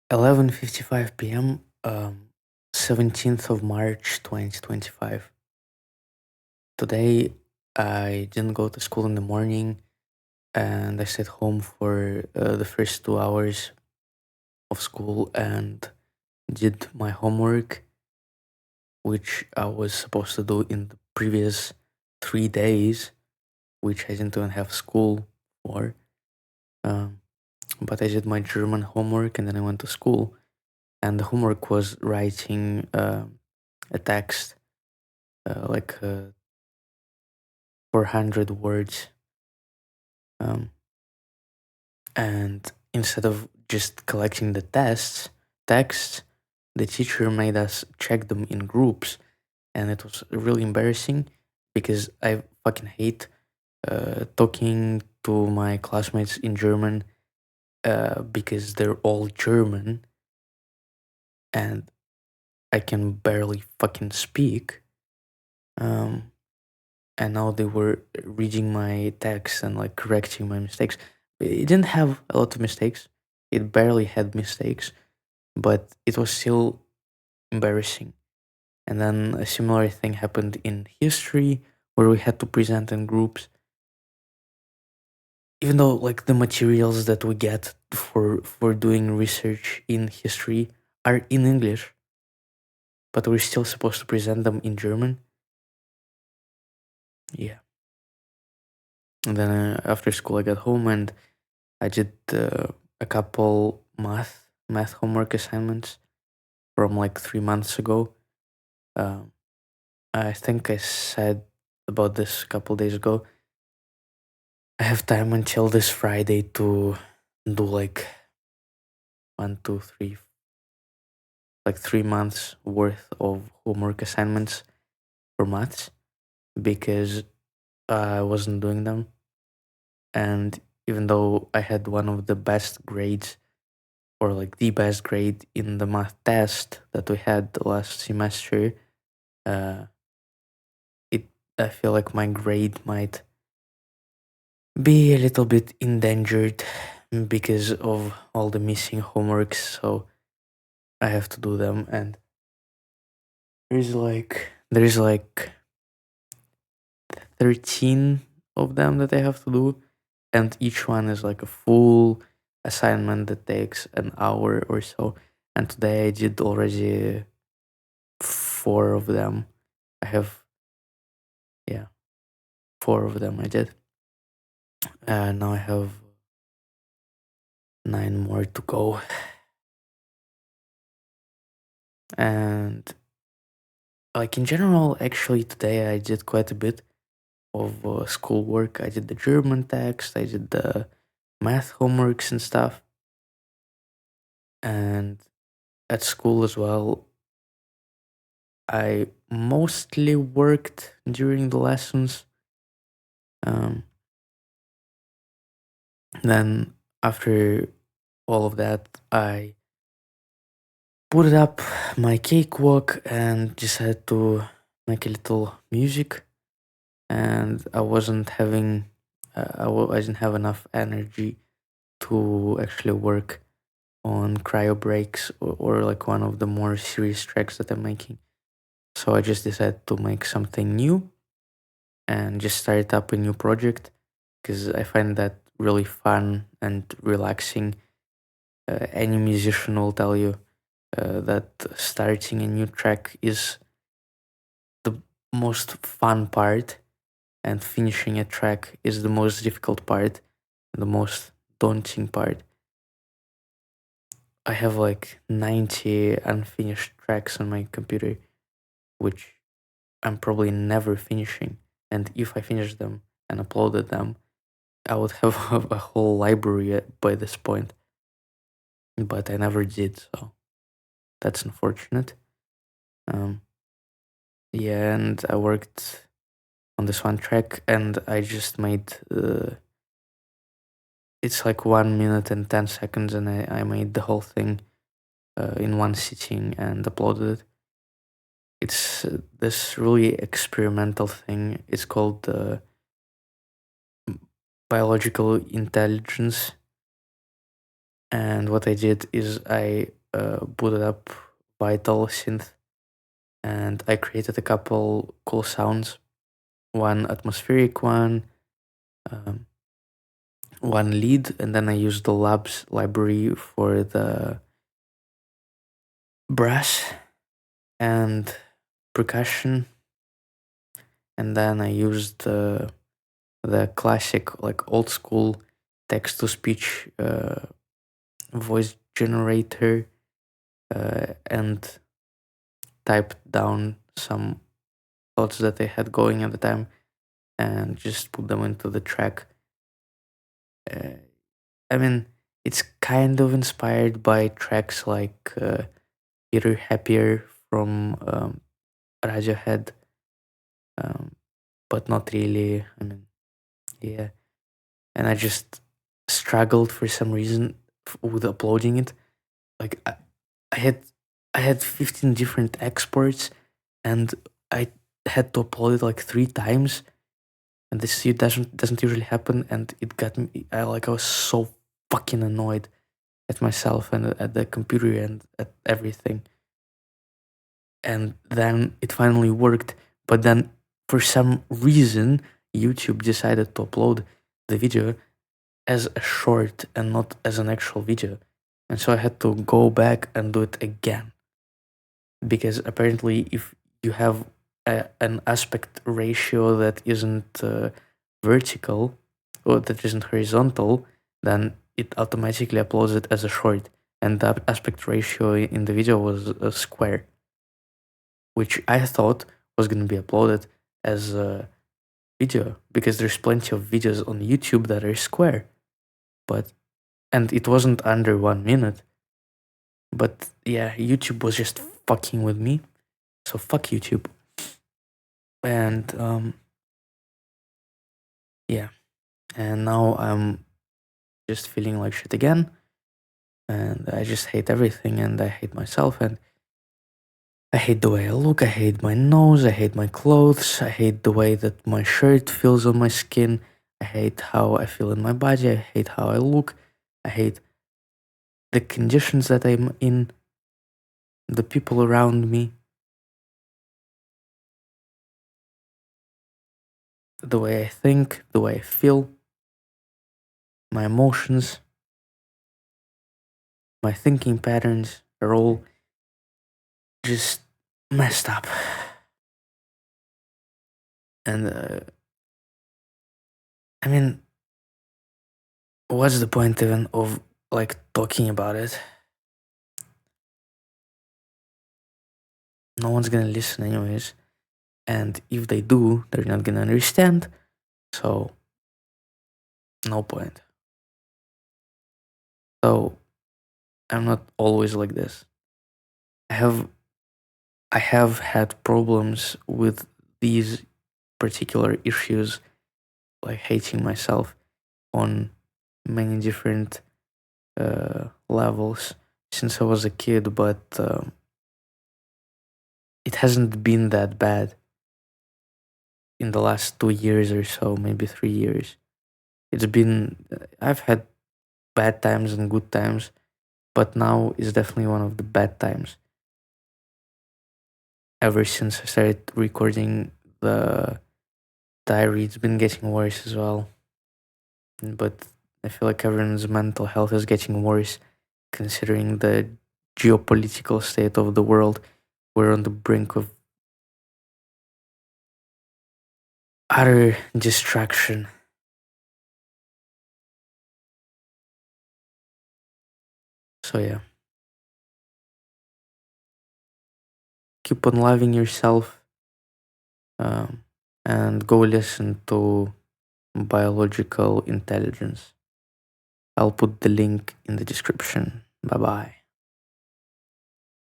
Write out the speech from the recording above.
11:55 p.m. 17th of March 2025. Today I didn't go to school in the morning and I stayed home for the first 2 hours of school and did my homework, which I was supposed to do in the previous 3 days, which I didn't even have school for. Um, but I did my German homework and then I went to school. And the homework was writing a text, like 400 words. Um, and instead of just collecting the texts, the teacher made us check them in groups. And it was really embarrassing because I fucking hate talking to my classmates in German because they're all German and I can barely fucking speak. Um, and now they were reading my text and like correcting my mistakes. It didn't have a lot of mistakes. It barely had mistakes, but it was still embarrassing. And then a similar thing happened in history where we had to present in groups. Even though like the materials that we get for doing research in history are in English, but we're still supposed to present them in German. Yeah. And then after school I got home and I did a couple math homework assignments from like 3 months ago. Um, I think I said about this a couple days ago. I have time until this Friday to do like 1, 2, 3, like 3 months worth of homework assignments for maths because I wasn't doing them. And even though I had one of the best grades or like the best grade in the math test that we had last semester, uh, it I feel like my grade might be a little bit endangered because of all the missing homeworks. So I have to do them, and there's like 13 of them that I have to do, and each one is like a full assignment that takes an hour or so. And today I did already 4 of them. I have, yeah, 4 of them I did. Now I have 9 more to go. And like in general, actually today I did quite a bit of schoolwork. I did the German text, I did the math homeworks and stuff. And at school as well, I mostly worked during the lessons. Um, then after all of that, I put up my cakewalk and decided to make a little music. And I wasn't having, I didn't have enough energy to actually work on cryo breaks or like one of the more serious tracks that I'm making. So I just decided to make something new and just start up a new project because I find that really fun and relaxing. Any musician will tell you that starting a new track is the most fun part, and finishing a track is the most difficult part, the most daunting part. I have like 90 unfinished tracks on my computer, which I'm probably never finishing. And if I finish them and uploaded them, I would have a whole library by this point. But I never did, so that's unfortunate. Um, yeah, and I worked on this one track, and I just made it's like 1 minute and 10 seconds, and I made the whole thing in one sitting and uploaded it. It's this really experimental thing. It's called biological intelligence. And what I did is I booted up Vital synth, and I created a couple cool sounds. One atmospheric um, one lead, and then I used the Labs library for the brass and percussion, and then I used the classic, like old school text to speech voice generator, and typed down some thoughts that I had going at the time and just put them into the track. Uh, I mean, it's kind of inspired by tracks like Bitter Happier from Radiohead, um, but not really. I mean, yeah. And I just struggled for some reason with uploading it. Like I had I had 15 different exports, and I had to upload it like 3 times, and this doesn't usually happen, and it got me. I was so fucking annoyed at myself and at the computer and at everything. And then it finally worked, but then for some reason YouTube decided to upload the video as a short and not as an actual video. And so I had to go back and do it again, because apparently if you have an aspect ratio that isn't vertical or that isn't horizontal, then it automatically uploads it as a short, and the aspect ratio in the video was a square, which I thought was going to be uploaded as a video, because there's plenty of videos on YouTube that are square, but and it wasn't under 1 minute. But yeah, YouTube was just fucking with me, so fuck YouTube. And yeah, and now I'm just feeling like shit again, and I just hate everything, and I hate myself, and I hate the way I look, I hate my nose, I hate my clothes, I hate the way that my shirt feels on my skin, I hate how I feel in my body, I hate how I look, I hate the conditions that I'm in, the people around me, the way I think, the way I feel, my emotions, my thinking patterns are all just messed up. And I mean, what's the point even of like talking about it? No one's gonna listen anyways, and if they do, they're not gonna understand, so no point. So I'm not always like this. I have I have had problems with these particular issues, like hating myself on many different levels since I was a kid, but it hasn't been that bad in the last 2 years or so, maybe 3 years. It's been, I've had bad times and good times, but now is definitely one of the bad times. Ever since I started recording the diary, it's been getting worse as well. But I feel like everyone's mental health is getting worse considering the geopolitical state of the world. We're on the brink of utter distraction. So yeah, keep on loving yourself, and go listen to Biological Intelligence. I'll put the link in the description. Bye bye.